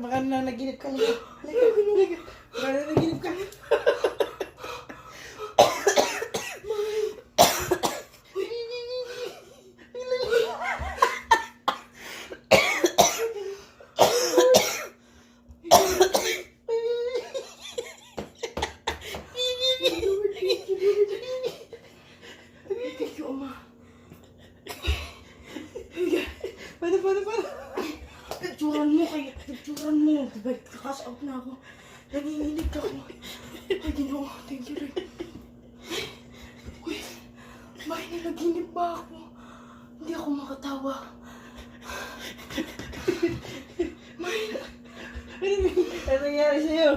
baka nanaginip ka. Halika. Baka nanaginip ka. Paano? Picturean mo. Diba, kakas out na ako. Nanginginig ako. Ay, Ginoo. Thank you, Lord. Uy, may nanaginip ba ako? Hindi ako makatawa. Ano nangyari sa'yo?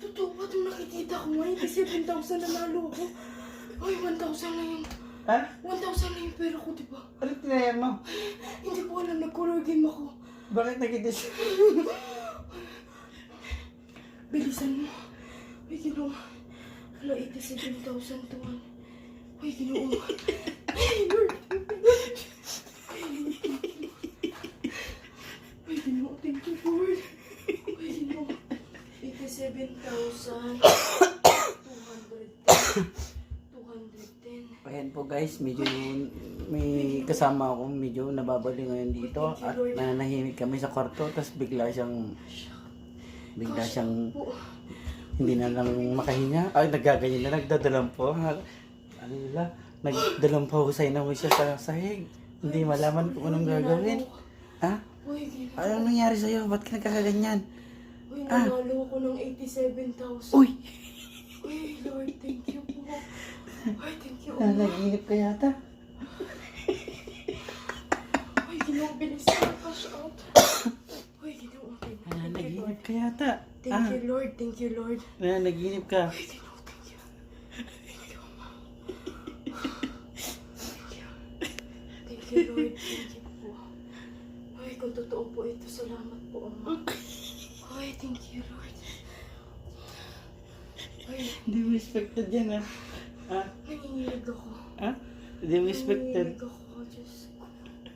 Totoo ba itong nakikita ko? May 7,000 na nalo ako. Ay, 1,000 na yung... Ha? 1,000 na yung pera ko, diba? Ano tinayan mo? Hindi ko alam, nag-color game ako. Bakit nagkidis? Bilisan mo. Ay, Ginoo. Hala, 87,000 to. Ay, Ginoo. Ay, Lord. Ay, Ginoo. Thank you, Lord. Ay, Ginoo. 87,210. Ayan po guys, medyo may kasama ako, medyo nababali ngayon dito at nanahimik kami sa kwarto, tapos bigla siyang hindi na lang makahinga. Ay, naggaganyan na, nagdadalampo. Alala, nagdalampahusay na mo siya sa sahig. Hindi malaman kung anong gagawin. Ha? Anong nangyari sa'yo? Ba't ka nagkakaganyan? Uy, nanalo ko ng 87,000. Uy! Uy, Lord, thank you po. Ay, thank you. Nanaginip ka yata. Ay, Ginoo, bilis na cash out. Ay, Ginoo, thank you, Nanaginip Lord. ka yata. Thank you, Lord. Thank you, Lord. Nanaginip ka. Ay, Ginoo, thank you. Thank you, Ma. Thank you, Lord. Thank you po. Ay, kung totoo po ito, salamat po, Ama. Ay, thank you, Lord. Ay, Hindi mo expected yan, ha? Ha? nanginginig ako. Ha? Hindi mo expected. Nanginginig ako, Diyos.